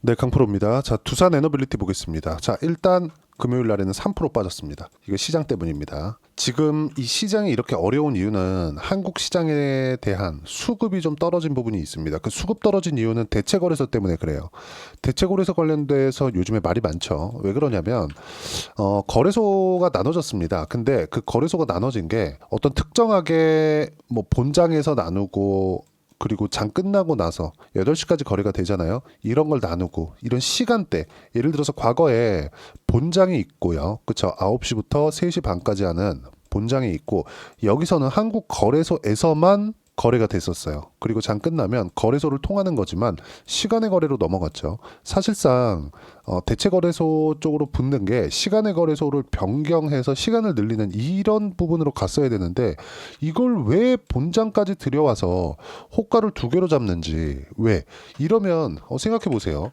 네, 강프로입니다. 자, 두산 에너빌리티 보겠습니다. 자, 일단 금요일 날에는 3% 빠졌습니다. 이거 시장 때문입니다. 지금 이 시장이 이렇게 어려운 이유는 한국 시장에 대한 수급이 좀 떨어진 부분이 있습니다. 그 수급 떨어진 이유는 대체거래소 때문에 그래요. 대체거래소 관련돼서 요즘에 말이 많죠. 왜 그러냐면 거래소가 나눠졌습니다. 근데 그 거래소가 나눠진 게 어떤 특정하게 뭐 본장에서 나누고 그리고 장 끝나고 나서 8시까지 거래가 되잖아요. 이런 걸 나누고 이런 시간대 예를 들어서 과거에 본장이 있고요. 그쵸? 9시부터 3시 반까지 하는 본장이 있고 여기서는 한국 거래소에서만 거래가 됐었어요. 그리고 장 끝나면 거래소를 통하는 거지만 시간의 거래로 넘어갔죠. 사실상 대체 거래소 쪽으로 붙는 게 시간의 거래소를 변경해서 시간을 늘리는 이런 부분으로 갔어야 되는데 이걸 왜 본장까지 들여와서 호가를 두 개로 잡는지 왜 이러면 생각해 보세요.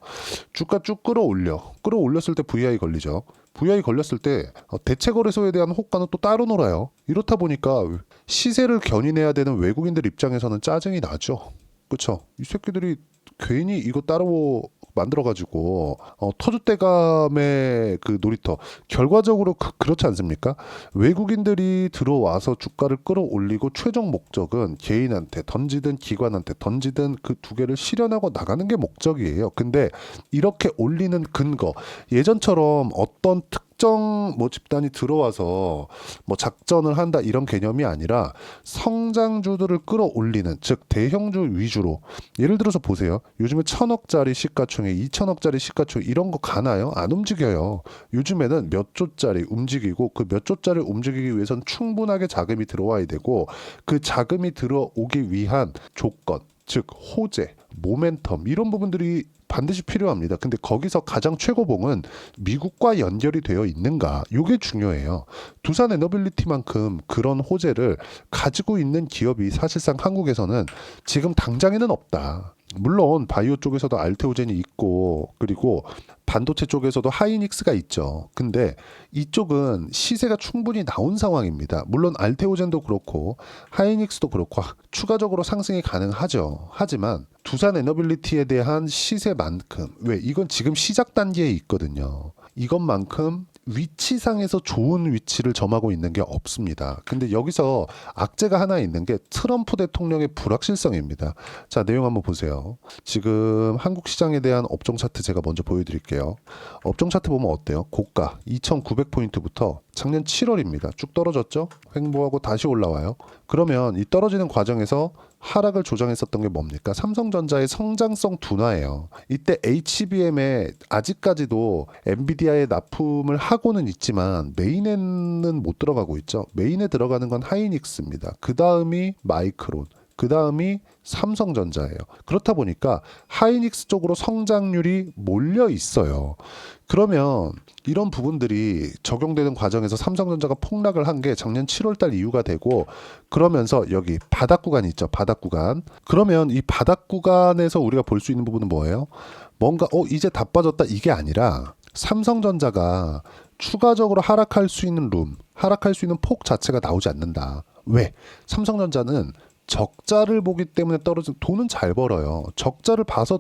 주가 쭉 끌어올렸을 때 VI 걸리죠. VI 걸렸을 때 대체 거래소에 대한 호가는 또 따로 놀아요. 이렇다 보니까 시세를 견인해야 되는 외국인들 입장에서는 짜증이 나죠. 그렇죠? 이 새끼들이 괜히 이거 따로 만들어가지고 터줏대감의 그 놀이터 결과적으로 그렇지 않습니까? 외국인들이 들어와서 주가를 끌어올리고 최종 목적은 개인한테 던지든 기관한테 던지든 그 두 개를 실현하고 나가는 게 목적이에요. 근데 이렇게 올리는 근거 예전처럼 어떤 특정 뭐 집단이 들어와서 뭐 작전을 한다 이런 개념이 아니라 성장주들을 끌어올리는 즉 대형주 위주로 예를 들어서 보세요. 요즘에 1,000억짜리 시가총액, 2,000억짜리 시가총액 이런 거 가나요? 안 움직여요. 요즘에는 몇 조짜리 움직이고 그 몇 조짜리 움직이기 위해선 충분하게 자금이 들어와야 되고 그 자금이 들어오기 위한 조건, 즉 호재, 모멘텀 이런 부분들이 반드시 필요합니다. 근데 거기서 가장 최고봉은 미국과 연결이 되어 있는가? 이게 중요해요. 두산 에너빌리티만큼 그런 호재를 가지고 있는 기업이 사실상 한국에서는 지금 당장에는 없다. 물론 바이오 쪽에서도 알테오젠이 있고 그리고 반도체 쪽에서도 하이닉스가 있죠. 근데 이쪽은 시세가 충분히 나온 상황입니다. 물론 알테오젠도 그렇고 하이닉스도 그렇고 추가적으로 상승이 가능하죠. 하지만 두산 에너빌리티에 대한 시세만큼 왜 이건 지금 시작 단계에 있거든요. 이것만큼 위치상에서 좋은 위치를 점하고 있는 게 없습니다. 근데 여기서 악재가 하나 있는 게 트럼프 대통령의 불확실성입니다. 자, 내용 한번 보세요. 지금 한국 시장에 대한 업종 차트 제가 먼저 보여드릴게요. 업종 차트 보면 어때요? 고가 2,900포인트부터 작년 7월입니다. 쭉 떨어졌죠? 횡보하고 다시 올라와요. 그러면 이 떨어지는 과정에서 하락을 조정했었던 게 뭡니까? 삼성전자의 성장성 둔화예요. 이때 HBM에 아직까지도 엔비디아에 납품을 하고는 있지만 메인에는 못 들어가고 있죠. 메인에 들어가는 건 하이닉스입니다. 그 다음이 마이크론. 그 다음이 삼성전자예요. 그렇다 보니까 하이닉스 쪽으로 성장률이 몰려 있어요. 그러면 이런 부분들이 적용되는 과정에서 삼성전자가 폭락을 한 게 작년 7월 달 이후가 되고 그러면서 여기 바닥 구간이 있죠. 바닥 구간. 그러면 이 바닥 구간에서 우리가 볼 수 있는 부분은 뭐예요? 뭔가 이제 다 빠졌다 이게 아니라 삼성전자가 추가적으로 하락할 수 있는 하락할 수 있는 폭 자체가 나오지 않는다. 왜? 삼성전자는 적자를 보기 때문에 떨어진 돈은 잘 벌어요. 적자를 봐서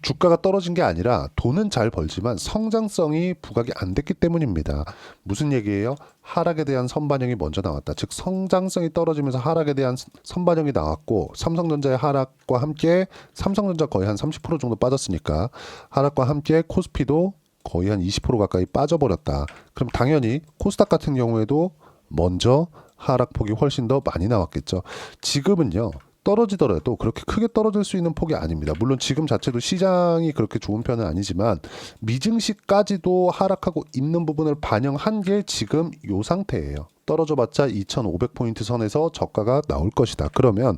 주가가 떨어진 게 아니라 돈은 잘 벌지만 성장성이 부각이 안 됐기 때문입니다. 무슨 얘기예요? 하락에 대한 선반영이 먼저 나왔다. 즉 성장성이 떨어지면서 하락에 대한 선반영이 나왔고 삼성전자의 하락과 함께 삼성전자 거의 한 30% 정도 빠졌으니까 하락과 함께 코스피도 거의 한 20% 가까이 빠져버렸다. 그럼 당연히 코스닥 같은 경우에도 먼저 하락폭이 훨씬 더 많이 나왔겠죠. 지금은요. 떨어지더라도 그렇게 크게 떨어질 수 있는 폭이 아닙니다. 물론 지금 자체도 시장이 그렇게 좋은 편은 아니지만 미증시까지도 하락하고 있는 부분을 반영한 게 지금 이 상태예요. 떨어져봤자 2,500포인트 선에서 저가가 나올 것이다. 그러면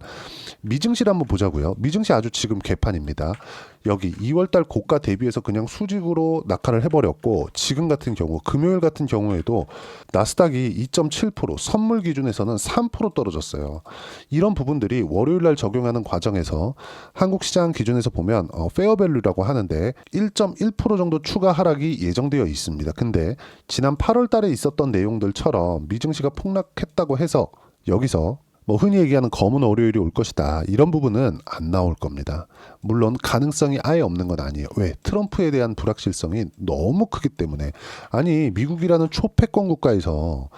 미증시를 한번 보자고요. 미증시 아주 지금 개판입니다. 여기 2월달 고가 대비해서 그냥 수직으로 낙하를 해버렸고 지금 같은 경우 금요일 같은 경우에도 나스닥이 2.7% 선물 기준에서는 3% 떨어졌어요. 이런 부분들이 월요일날 적용하는 과정에서 한국 시장 기준에서 보면 페어밸류라고 하는데 1.1% 정도 추가 하락이 예정되어 있습니다. 근데 지난 8월 달에 있었던 내용들처럼 미증시가 폭락했다고 해서 여기서 뭐 흔히 얘기하는 검은 월요일이 올 것이다. 이런 부분은 안 나올 겁니다. 물론 가능성이 아예 없는 건 아니에요. 왜? 트럼프에 대한 불확실성이 너무 크기 때문에. 아니 미국이라는 초패권 국가에서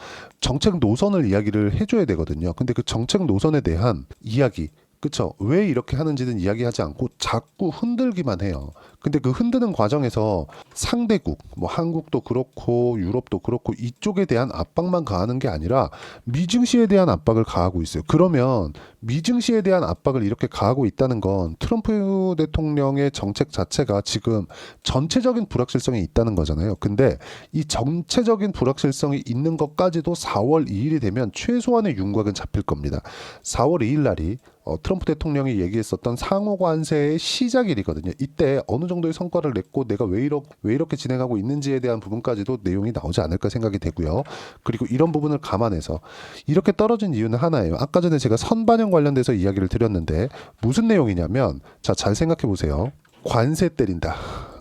정책 노선을 이야기를 해줘야 되거든요. 근데 그 정책 노선에 대한 이야기, 그쵸? 왜 이렇게 하는지는 이야기하지 않고 자꾸 흔들기만 해요. 근데 그 흔드는 과정에서 상대국, 뭐 한국도 그렇고 유럽도 그렇고 이쪽에 대한 압박만 가하는 게 아니라 미증시에 대한 압박을 가하고 있어요. 그러면 미증시에 대한 압박을 이렇게 가하고 있다는 건 트럼프 대통령의 정책 자체가 지금 전체적인 불확실성이 있다는 거잖아요. 근데 이 전체적인 불확실성이 있는 것까지도 4월 2일이 되면 최소한의 윤곽은 잡힐 겁니다. 4월 2일 날이 트럼프 대통령이 얘기했었던 상호 관세의 시작일이거든요. 이때 어느 정도의 성과를 냈고 내가 왜 이렇게 진행하고 있는지에 대한 부분까지도 내용이 나오지 않을까 생각이 되고요. 그리고 이런 부분을 감안해서 이렇게 떨어진 이유는 하나예요. 아까 전에 제가 선반영 관련돼서 이야기를 드렸는데 무슨 내용이냐면 자, 잘 생각해 보세요. 관세 때린다.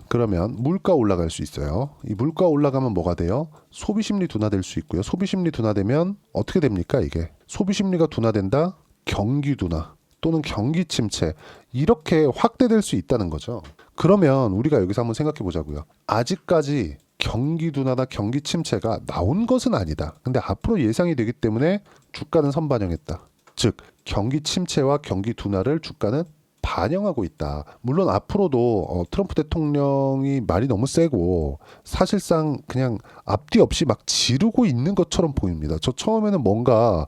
그러면 물가 올라갈 수 있어요. 이 물가 올라가면 뭐가 돼요? 소비심리 둔화될 수 있고요. 소비심리 둔화되면 어떻게 됩니까 이게? 소비심리가 둔화된다? 경기 둔화 또는 경기 침체 이렇게 확대될 수 있다는 거죠. 그러면 우리가 여기서 한번 생각해 보자고요. 아직까지 경기 둔화나 경기 침체가 나온 것은 아니다. 근데 앞으로 예상이 되기 때문에 주가는 선반영했다. 즉 경기 침체와 경기 둔화를 주가는 반영하고 있다. 물론 앞으로도 트럼프 대통령이 말이 너무 세고 사실상 그냥 앞뒤 없이 막 지르고 있는 것처럼 보입니다. 저 처음에는 뭔가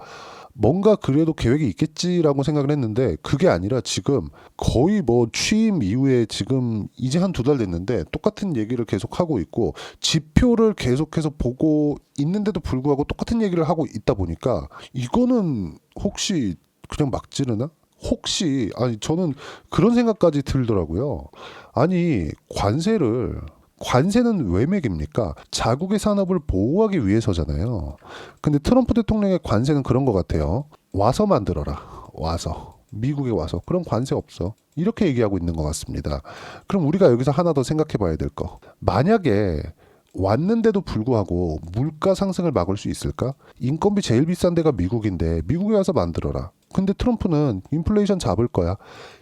그래도 계획이 있겠지라고 생각을 했는데 그게 아니라 지금 거의 뭐 취임 이후에 지금 이제 한 2달 됐는데 똑같은 얘기를 계속 하고 있고 지표를 계속해서 보고 있는데도 불구하고 똑같은 얘기를 하고 있다 보니까 이거는 혹시 그냥 막 지르나? 혹시 아니 저는 그런 생각까지 들더라고요. 아니 관세는 왜 매깁니까? 자국의 산업을 보호하기 위해서잖아요. 근데 트럼프 대통령의 관세는 그런 것 같아요. 와서 만들어라. 와서. 미국에 와서. 그럼 관세 없어. 이렇게 얘기하고 있는 것 같습니다. 그럼 우리가 여기서 하나 더 생각해 봐야 될 거. 만약에 왔는데도 불구하고 물가 상승을 막을 수 있을까? 인건비 제일 비싼 데가 미국인데 미국에 와서 만들어라. 근데 트럼프는 인플레이션 잡을 거야.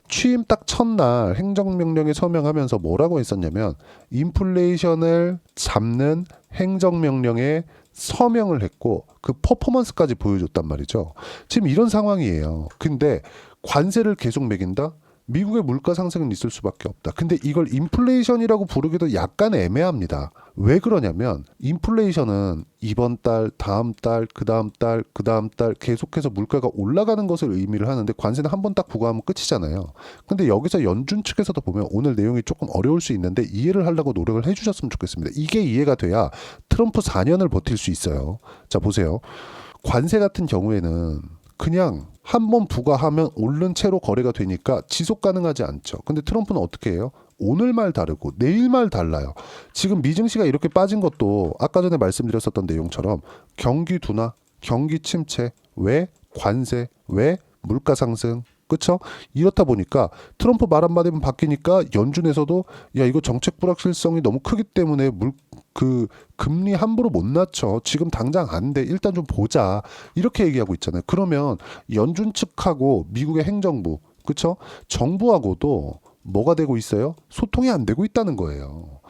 취임 딱 첫날 행정명령에 서명하면서 뭐라고 했었냐면 인플레이션을 잡는 행정명령에 서명을 했고 그 퍼포먼스까지 보여줬단 말이죠. 지금 이런 상황이에요. 근데 관세를 계속 매긴다? 미국의 물가 상승은 있을 수밖에 없다. 근데 이걸 인플레이션이라고 부르기도 약간 애매합니다. 왜 그러냐면 인플레이션은 이번 달, 다음 달, 그 다음 달, 그 다음 달 계속해서 물가가 올라가는 것을 의미를 하는데 관세는 한 번 딱 부과하면 끝이잖아요. 근데 여기서 연준 측에서도 보면 오늘 내용이 조금 어려울 수 있는데 이해를 하려고 노력을 해주셨으면 좋겠습니다. 이게 이해가 돼야 트럼프 4년을 버틸 수 있어요. 자 보세요. 관세 같은 경우에는 그냥 한 번 부과하면 오른 채로 거래가 되니까 지속 가능하지 않죠. 근데 트럼프는 어떻게 해요? 오늘 말 다르고 내일 말 달라요. 지금 미증시가 이렇게 빠진 것도 아까 전에 말씀드렸었던 내용처럼 경기 둔화, 경기 침체, 왜 관세, 왜 물가 상승, 그쵸? 이렇다 보니까 트럼프 말 한마디만 바뀌니까 연준에서도 야 이거 정책 불확실성이 너무 크기 때문에 금리 함부로 못 낮춰. 지금 당장 안 돼. 일단 좀 보자. 이렇게 얘기하고 있잖아요. 그러면 연준 측하고 미국의 행정부, 그쵸? 정부하고도 뭐가 되고 있어요? 소통이 안 되고 있다는 거예요.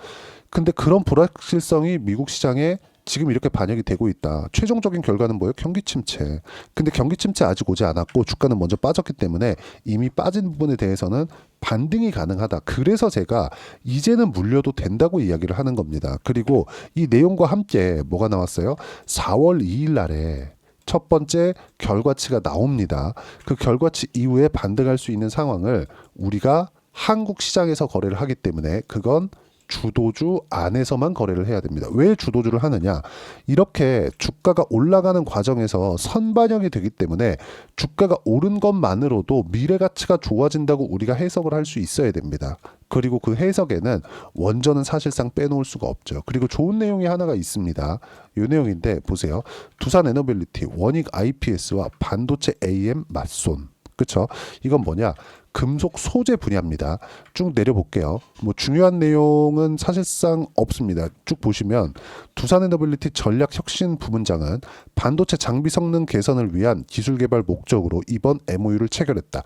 근데 그런 불확실성이 미국 시장에 지금 이렇게 반영이 되고 있다. 최종적인 결과는 뭐예요? 경기 침체. 근데 경기 침체 아직 오지 않았고 주가는 먼저 빠졌기 때문에 이미 빠진 부분에 대해서는 반등이 가능하다. 그래서 제가 이제는 물려도 된다고 이야기를 하는 겁니다. 그리고 이 내용과 함께 뭐가 나왔어요? 4월 2일 날에 첫 번째 결과치가 나옵니다. 그 결과치 이후에 반등할 수 있는 상황을 우리가 한국 시장에서 거래를 하기 때문에 그건 주도주 안에서만 거래를 해야 됩니다. 왜 주도주를 하느냐? 이렇게 주가가 올라가는 과정에서 선반영이 되기 때문에 주가가 오른 것만으로도 미래 가치가 좋아진다고 우리가 해석을 할 수 있어야 됩니다. 그리고 그 해석에는 원전은 사실상 빼놓을 수가 없죠. 그리고 좋은 내용이 하나가 있습니다. 이 내용인데 보세요. 두산 에너빌리티, 원익 IPS와 반도체 AM 맞손. 그쵸? 이건 뭐냐? 금속 소재 분야입니다. 쭉 내려볼게요. 뭐 중요한 내용은 사실상 없습니다. 쭉 보시면 두산에너빌리티 전략혁신 부문장은 반도체 장비 성능 개선을 위한 기술 개발 목적으로 이번 MOU를 체결했다.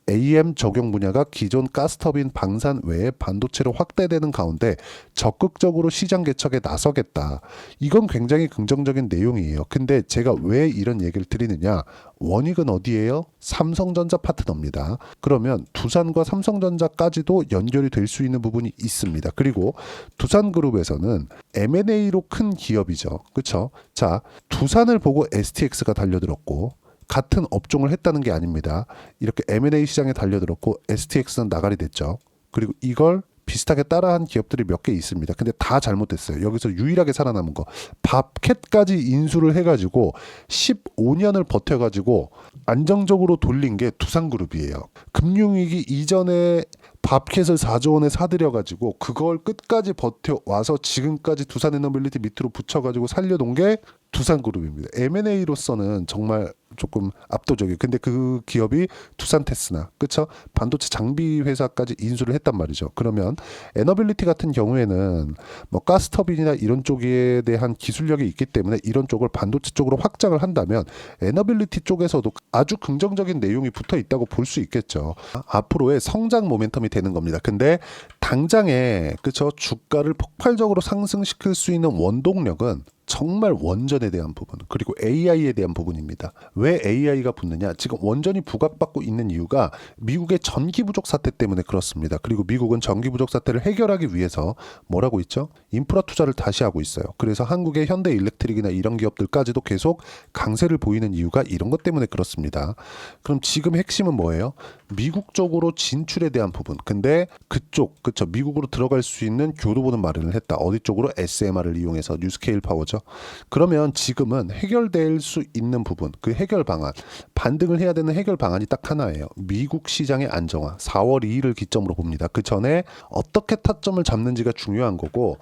AM 적용 분야가 기존 가스터빈 방산 외에 반도체로 확대되는 가운데 적극적으로 시장 개척에 나서겠다. 이건 굉장히 긍정적인 내용이에요. 근데 제가 왜 이런 얘기를 드리느냐? 원익은 어디예요? 삼성전자 파트너입니다. 그러면 두산과 삼성전자까지도 연결이 될 수 있는 부분이 있습니다. 그리고 두산그룹에서는 M&A로 큰 기업이죠. 그렇죠? 자, 두산을 보고 STX가 달려들었고 같은 업종을 했다는 게 아닙니다. 이렇게 M&A 시장에 달려들었고 STX는 나가리 됐죠. 그리고 이걸 비슷하게 따라한 기업들이 몇 개 있습니다. 근데 다 잘못됐어요. 여기서 유일하게 살아남은 거 밥캣까지 인수를 해가지고 15년을 버텨가지고 안정적으로 돌린 게 두산그룹이에요. 금융위기 이전에 밥캣을 4조 원에 사들여가지고 그걸 끝까지 버텨와서 지금까지 두산에너빌리티 밑으로 붙여가지고 살려놓은 게 두산그룹입니다. M&A로서는 정말 조금 압도적이에요. 근데 그 기업이 두산테스나, 그쵸? 반도체 장비 회사까지 인수를 했단 말이죠. 그러면 에너빌리티 같은 경우에는 뭐 가스터빈이나 이런 쪽에 대한 기술력이 있기 때문에 이런 쪽을 반도체 쪽으로 확장을 한다면 에너빌리티 쪽에서도 아주 긍정적인 내용이 붙어 있다고 볼 수 있겠죠. 앞으로의 성장 모멘텀이 되는 겁니다. 근데 당장에 그쵸? 주가를 폭발적으로 상승시킬 수 있는 원동력은 정말 원전에 대한 부분 그리고 AI에 대한 부분입니다. 왜 AI가 붙느냐? 지금 원전이 부각받고 있는 이유가 미국의 전기 부족 사태 때문에 그렇습니다. 그리고 미국은 전기 부족 사태를 해결하기 위해서 뭐라고 있죠? 인프라 투자를 다시 하고 있어요. 그래서 한국의 현대 일렉트릭이나 이런 기업들까지도 계속 강세를 보이는 이유가 이런 것 때문에 그렇습니다. 그럼 지금 핵심은 뭐예요? 미국 쪽으로 진출에 대한 부분. 근데 그쪽 그쵸? 미국으로 들어갈 수 있는 교두보는 마련을 했다. 어디 쪽으로? SMR을 이용해서 뉴스케일 파워죠. 그러면 지금은 해결될 수 있는 부분, 그 해결 방안, 반등을 해야 되는 해결 방안이 딱 하나예요. 미국 시장의 안정화, 4월 2일을 기점으로 봅니다. 그 전에 어떻게 타점을 잡는지가 중요한 거고,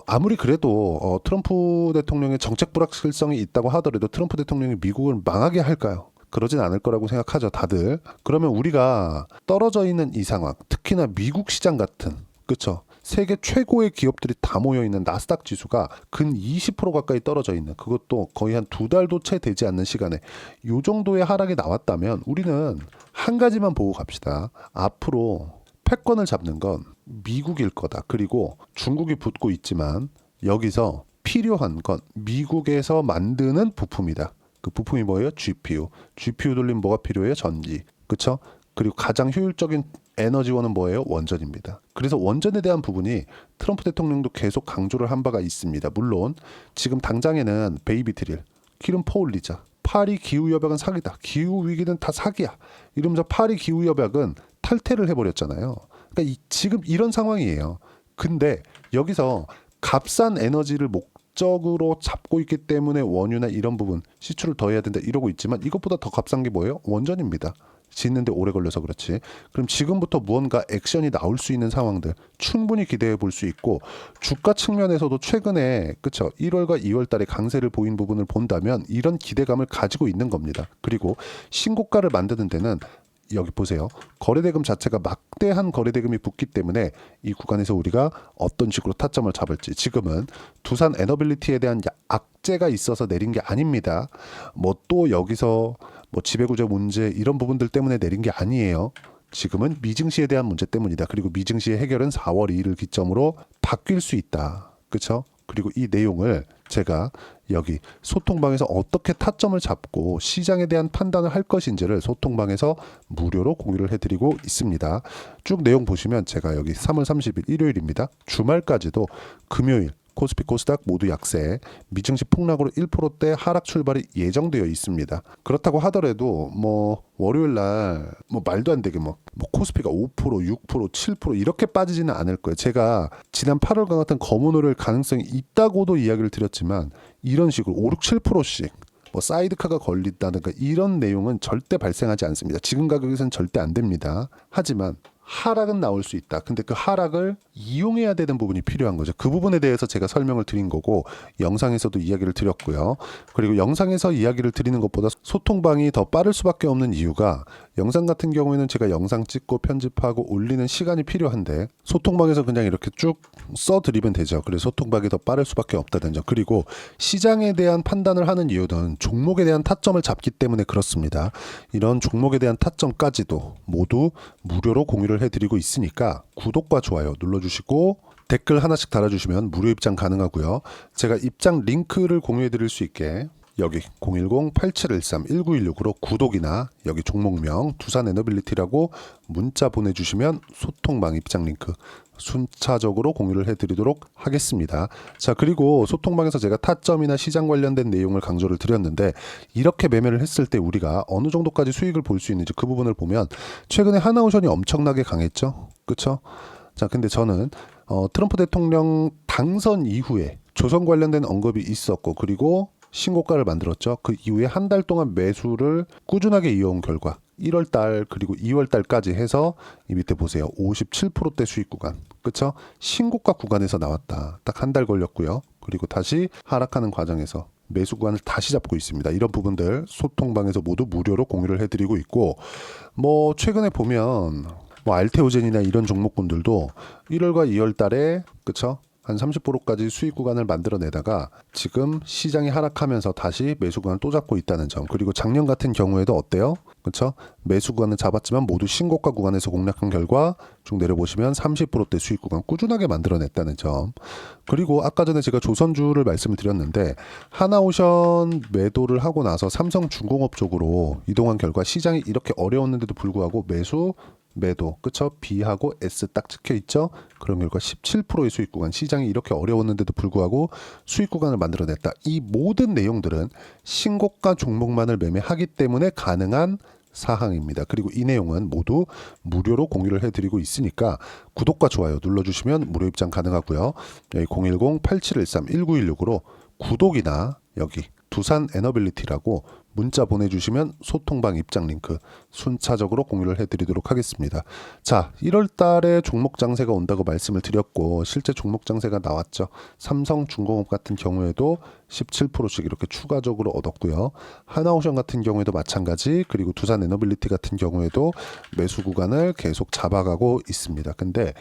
아무리 그래도 트럼프 대통령의 정책 불확실성이 있다고 하더라도 트럼프 대통령이 미국을 망하게 할까요? 그러진 않을 거라고 생각하죠, 다들. 그러면 우리가 떨어져 있는 이 상황, 특히나 미국 시장 같은, 그렇죠? 세계 최고의 기업들이 다 모여있는 나스닥 지수가 근 20% 가까이 떨어져 있는, 그것도 거의 한 2달도 채 되지 않는 시간에 이 정도의 하락이 나왔다면 우리는 한 가지만 보고 갑시다. 앞으로 패권을 잡는 건 미국일 거다. 그리고 중국이 붙고 있지만 여기서 필요한 건 미국에서 만드는 부품이다. 그 부품이 뭐예요? GPU. GPU 돌리면 뭐가 필요해요? 전기. 그렇죠? 그리고 가장 효율적인 에너지원은 뭐예요? 원전입니다. 그래서 원전에 대한 부분이 트럼프 대통령도 계속 강조를 한 바가 있습니다. 물론 지금 당장에는 베이비 드릴, 기름 퍼올리자, 파리 기후협약은 사기다. 기후위기는 다 사기야. 이러면서 파리 기후협약은 탈퇴를 해버렸잖아요. 그러니까 지금 이런 상황이에요. 근데 여기서 값싼 에너지를 목적으로 잡고 있기 때문에 원유나 이런 부분 시추를 더 해야 된다 이러고 있지만 이것보다 더 값싼 게 뭐예요? 원전입니다. 짓는데 오래 걸려서 그렇지. 그럼 지금부터 무언가 액션이 나올 수 있는 상황들 충분히 기대해 볼 수 있고, 주가 측면에서도 최근에 그쵸 1월과 2월 달에 강세를 보인 부분을 본다면 이런 기대감을 가지고 있는 겁니다. 그리고 신고가를 만드는 데는 여기 보세요. 거래대금 자체가 막대한 거래대금이 붙기 때문에 이 구간에서 우리가 어떤 식으로 타점을 잡을지, 지금은 두산 에너빌리티에 대한 악재가 있어서 내린 게 아닙니다. 뭐 또 여기서 뭐 지배구조 문제 이런 부분들 때문에 내린 게 아니에요. 지금은 미증시에 대한 문제 때문이다. 그리고 미증시의 해결은 4월 2일을 기점으로 바뀔 수 있다. 그렇죠? 그리고 이 내용을 제가 여기 소통방에서 어떻게 타점을 잡고 시장에 대한 판단을 할 것인지를 소통방에서 무료로 공유를 해드리고 있습니다. 쭉 내용 보시면 제가 여기 3월 30일 일요일입니다. 주말까지도 금요일 코스피 코스닥 모두 약세, 미증시 폭락으로 1%대 하락 출발이 예정되어 있습니다. 그렇다고 하더라도 뭐 월요일 날 뭐 말도 안 되게 뭐 코스피가 5%, 6%, 7% 이렇게 빠지지는 않을 거예요. 제가 지난 8월과 같은 검은 오를 가능성이 있다고도 이야기를 드렸지만 이런 식으로 5, 6, 7%씩 뭐 사이드카가 걸린다든가 이런 내용은 절대 발생하지 않습니다. 지금 가격에서는 절대 안 됩니다. 하지만 하락은 나올 수 있다. 근데 그 하락을 이용해야 되는 부분이 필요한 거죠. 그 부분에 대해서 제가 설명을 드린 거고 영상에서도 이야기를 드렸고요. 그리고 영상에서 이야기를 드리는 것보다 소통방이 더 빠를 수밖에 없는 이유가 영상 같은 경우에는 제가 영상 찍고 편집하고 올리는 시간이 필요한데 소통방에서 그냥 이렇게 쭉 써드리면 되죠. 그래서 소통방이 더 빠를 수밖에 없다는 점. 그리고 시장에 대한 판단을 하는 이유는 종목에 대한 타점을 잡기 때문에 그렇습니다. 이런 종목에 대한 타점까지도 모두 무료로 공유를 해드리고 있으니까 구독과 좋아요 눌러주시고 댓글 하나씩 달아주시면 무료 입장 가능하고요. 제가 입장 링크를 공유해드릴 수 있게 여기 010-8713-1916으로 구독이나 여기 종목명 두산에너빌리티라고 문자 보내주시면 소통방 입장 링크 순차적으로 공유를 해드리도록 하겠습니다. 자, 그리고 소통방에서 제가 타점이나 시장 관련된 내용을 강조를 드렸는데 이렇게 매매를 했을 때 우리가 어느 정도까지 수익을 볼 수 있는지 그 부분을 보면 최근에 하나오션이 엄청나게 강했죠. 그렇죠? 자, 근데 저는 트럼프 대통령 당선 이후에 조선 관련된 언급이 있었고 그리고 신고가를 만들었죠. 그 이후에 한 달 동안 매수를 꾸준하게 이어온 결과 1월달 그리고 2월달까지 해서 이 밑에 보세요. 57%대 수익 구간. 그쵸? 신고가 구간에서 나왔다. 딱 한 달 걸렸고요. 그리고 다시 하락하는 과정에서 매수 구간을 다시 잡고 있습니다. 이런 부분들 소통방에서 모두 무료로 공유를 해드리고 있고 뭐 최근에 보면 뭐 알테오젠이나 이런 종목군들도 1월과 2월 달에 그쵸? 한 30%까지 수익 구간을 만들어내다가 지금 시장이 하락하면서 다시 매수 구간을 또 잡고 있다는 점. 그리고 작년 같은 경우에도 어때요? 그렇죠? 매수 구간을 잡았지만 모두 신고가 구간에서 공략한 결과 쭉 내려보시면 30%대 수익 구간 꾸준하게 만들어냈다는 점. 그리고 아까 전에 제가 조선주를 말씀을 드렸는데 하나오션 매도를 하고 나서 삼성중공업 쪽으로 이동한 결과 시장이 이렇게 어려웠는데도 불구하고 매도, 그쵸? B하고 S 딱 찍혀 있죠? 그런 결과 17%의 수익 구간, 시장이 이렇게 어려웠는데도 불구하고 수익 구간을 만들어냈다. 이 모든 내용들은 신고가 종목만을 매매하기 때문에 가능한 사항입니다. 그리고 이 내용은 모두 무료로 공유를 해드리고 있으니까 구독과 좋아요 눌러주시면 무료 입장 가능하고요. 여기 010-8713-1916으로 구독이나 여기 두산에너빌리티라고 문자 보내주시면 소통방 입장 링크 순차적으로 공유를 해드리도록 하겠습니다. 자, 1월 달에 종목 장세가 온다고 말씀을 드렸고 실제 종목 장세가 나왔죠. 삼성중공업 같은 경우에도 17%씩 이렇게 추가적으로 얻었고요. 하나오션 같은 경우에도 마찬가지, 그리고 두산에너빌리티 같은 경우에도 매수 구간을 계속 잡아가고 있습니다. 근데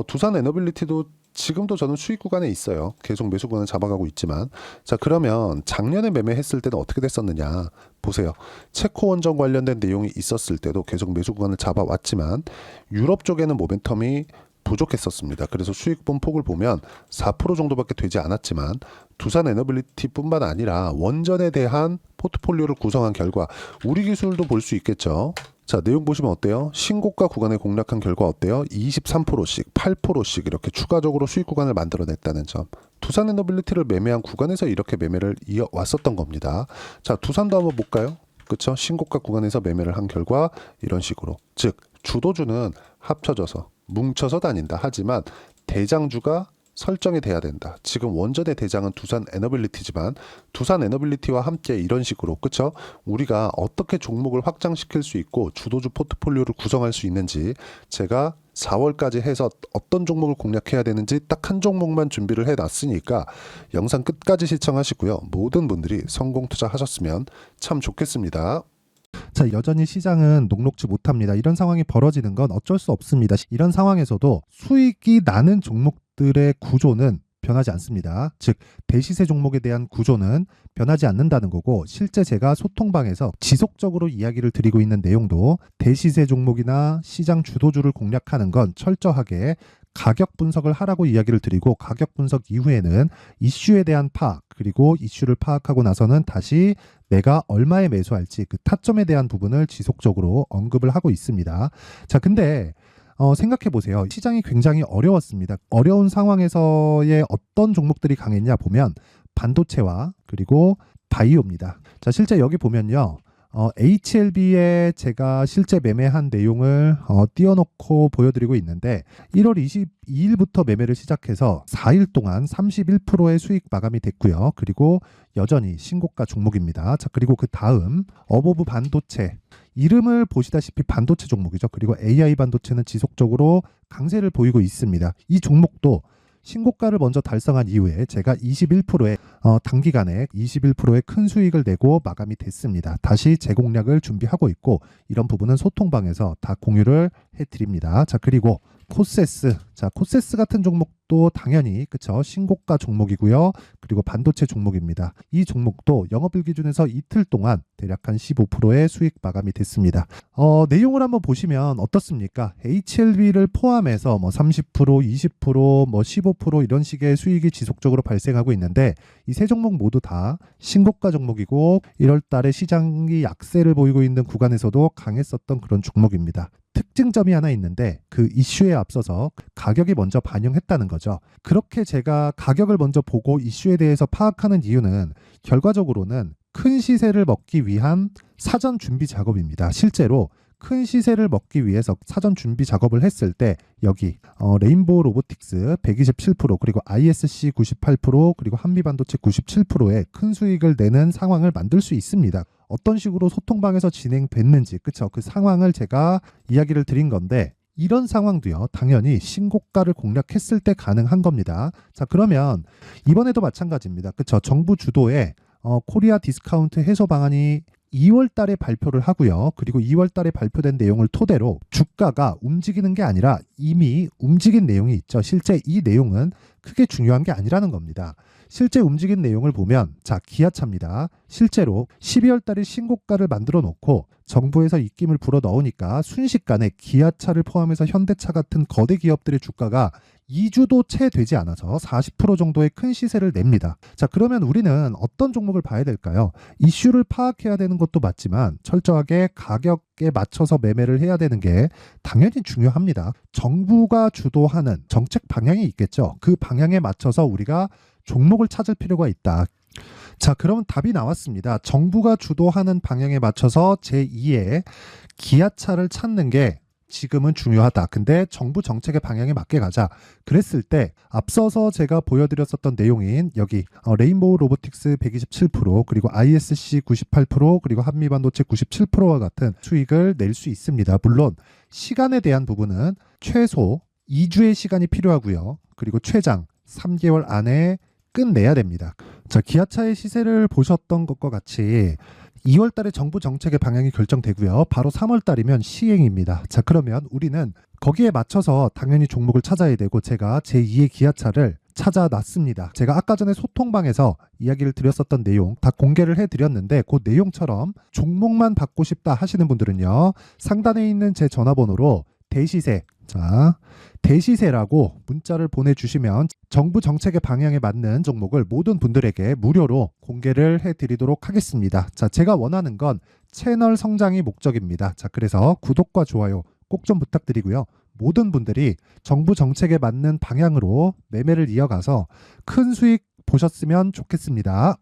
두산에너빌리티도 지금도 저는 수익 구간에 있어요. 계속 매수 구간을 잡아가고 있지만 자, 그러면 작년에 매매했을 때는 어떻게 됐었느냐 보세요. 체코 원전 관련된 내용이 있었을 때도 계속 매수 구간을 잡아왔지만 유럽 쪽에는 모멘텀이 부족했었습니다. 그래서 수익분 폭을 보면 4% 정도밖에 되지 않았지만 두산에너빌리티뿐만 아니라 원전에 대한 포트폴리오를 구성한 결과 우리 기술도 볼 수 있겠죠. 자, 내용 보시면 어때요? 신고가 구간에 공략한 결과 어때요? 23%씩, 8%씩 이렇게 추가적으로 수익 구간을 만들어냈다는 점. 두산에너빌리티를 매매한 구간에서 이렇게 매매를 이어왔었던 겁니다. 자, 두산도 한번 볼까요? 그쵸? 신고가 구간에서 매매를 한 결과 이런 식으로. 즉, 주도주는 합쳐져서, 뭉쳐서 다닌다. 하지만 대장주가 설정이 돼야 된다. 지금 원전의 대장은 두산에너빌리티지만 두산에너빌리티와 함께 이런 식으로 그쵸? 우리가 어떻게 종목을 확장시킬 수 있고 주도주 포트폴리오를 구성할 수 있는지 제가 4월까지 해서 어떤 종목을 공략해야 되는지 딱 한 종목만 준비를 해놨으니까 영상 끝까지 시청하시고요. 모든 분들이 성공 투자하셨으면 참 좋겠습니다. 자, 여전히 시장은 녹록지 못합니다. 이런 상황이 벌어지는 건 어쩔 수 없습니다. 이런 상황에서도 수익이 나는 종목들의 구조는 변하지 않습니다. 즉, 대시세 종목에 대한 구조는 변하지 않는다는 거고 실제 제가 소통방에서 지속적으로 이야기를 드리고 있는 내용도 대시세 종목이나 시장 주도주를 공략하는 건 철저하게 가격 분석을 하라고 이야기를 드리고 가격 분석 이후에는 이슈에 대한 파악 그리고 이슈를 파악하고 나서는 다시 내가 얼마에 매수할지 그 타점에 대한 부분을 지속적으로 언급을 하고 있습니다. 자, 근데 생각해 보세요. 시장이 굉장히 어려웠습니다. 어려운 상황에서의 어떤 종목들이 강했냐 보면 반도체와 그리고 바이오입니다. 자, 실제 여기 보면요. HLB에 제가 실제 매매한 내용을 띄워놓고 보여드리고 있는데 1월 22일부터 매매를 시작해서 4일 동안 31%의 수익 마감이 됐고요. 그리고 여전히 신고가 종목입니다. 자, 그리고 그 다음 어보브 반도체 이름을 보시다시피 반도체 종목이죠. 그리고 AI 반도체는 지속적으로 강세를 보이고 있습니다. 이 종목도 신고가를 먼저 달성한 이후에 제가 21%의 단기간에 21%의 큰 수익을 내고 마감이 됐습니다. 다시 재공략을 준비하고 있고 이런 부분은 소통방에서 다 공유를 해드립니다. 자, 그리고 코세스. 자, 코세스 같은 종목도 당연히 그쵸 신고가 종목이고요. 그리고 반도체 종목입니다. 이 종목도 영업일 기준에서 이틀 동안 대략 한 15%의 수익 마감이 됐습니다. 내용을 한번 보시면 어떻습니까? HLB를 포함해서 뭐 30%, 20%, 뭐 15% 이런 식의 수익이 지속적으로 발생하고 있는데 이 세 종목 모두 다 신고가 종목이고 1월 달에 시장이 약세를 보이고 있는 구간에서도 강했었던 그런 종목입니다. 특징점이 하나 있는데 그 이슈에 앞서서 가격이 먼저 반영했다는 거죠. 그렇게 제가 가격을 먼저 보고 이슈에 대해서 파악하는 이유는 결과적으로는 큰 시세를 먹기 위한 사전 준비 작업입니다. 실제로 큰 시세를 먹기 위해서 사전 준비 작업을 했을 때 여기 레인보우 로보틱스 127% 그리고 ISC 98% 그리고 한미반도체 97%의 큰 수익을 내는 상황을 만들 수 있습니다. 어떤 식으로 소통방에서 진행됐는지 그쵸 그 상황을 제가 이야기를 드린 건데 이런 상황도요 당연히 신고가를 공략했을 때 가능한 겁니다. 자 그러면 이번에도 마찬가지입니다. 그쵸 정부 주도의 코리아 디스카운트 해소 방안이 2월 달에 발표를 하고요. 그리고 2월 달에 발표된 내용을 토대로 주가가 움직이는 게 아니라 이미 움직인 내용이 있죠. 실제 이 내용은 크게 중요한 게 아니라는 겁니다. 실제 움직인 내용을 보면 자 기아차입니다. 실제로 12월 달에 신고가를 만들어 놓고 정부에서 입김을 불어 넣으니까 순식간에 기아차를 포함해서 현대차 같은 거대 기업들의 주가가 2주도 채 되지 않아서 40% 정도의 큰 시세를 냅니다. 자, 그러면 우리는 어떤 종목을 봐야 될까요? 이슈를 파악해야 되는 것도 맞지만 철저하게 가격에 맞춰서 매매를 해야 되는 게 당연히 중요합니다. 정부가 주도하는 정책 방향이 있겠죠. 그 방향에 맞춰서 우리가 종목을 찾을 필요가 있다. 자, 그러면 답이 나왔습니다. 정부가 주도하는 방향에 맞춰서 제2의 기아차를 찾는 게 지금은 중요하다. 근데 정부 정책의 방향에 맞게 가자. 그랬을 때 앞서서 제가 보여드렸었던 내용인 여기 레인보우 로보틱스 127% 그리고 ISC 98% 그리고 한미반도체 97%와 같은 수익을 낼 수 있습니다. 물론 시간에 대한 부분은 최소 2주의 시간이 필요하고요. 그리고 최장 3개월 안에 끝내야 됩니다. 자, 기아차의 시세를 보셨던 것과 같이 2월 달에 정부 정책의 방향이 결정되고요. 바로 3월 달이면 시행입니다. 자, 그러면 우리는 거기에 맞춰서 당연히 종목을 찾아야 되고 제가 제2의 기아차를 찾아놨습니다. 제가 아까 전에 소통방에서 이야기를 드렸었던 내용 다 공개를 해드렸는데 그 내용처럼 종목만 받고 싶다 하시는 분들은요. 상단에 있는 제 전화번호로 대시세 자 대시세라고 문자를 보내주시면 정부 정책의 방향에 맞는 종목을 모든 분들에게 무료로 공개를 해드리도록 하겠습니다. 자, 제가 원하는 건 채널 성장이 목적입니다. 자, 그래서 구독과 좋아요 꼭 좀 부탁드리고요. 모든 분들이 정부 정책에 맞는 방향으로 매매를 이어가서 큰 수익 보셨으면 좋겠습니다.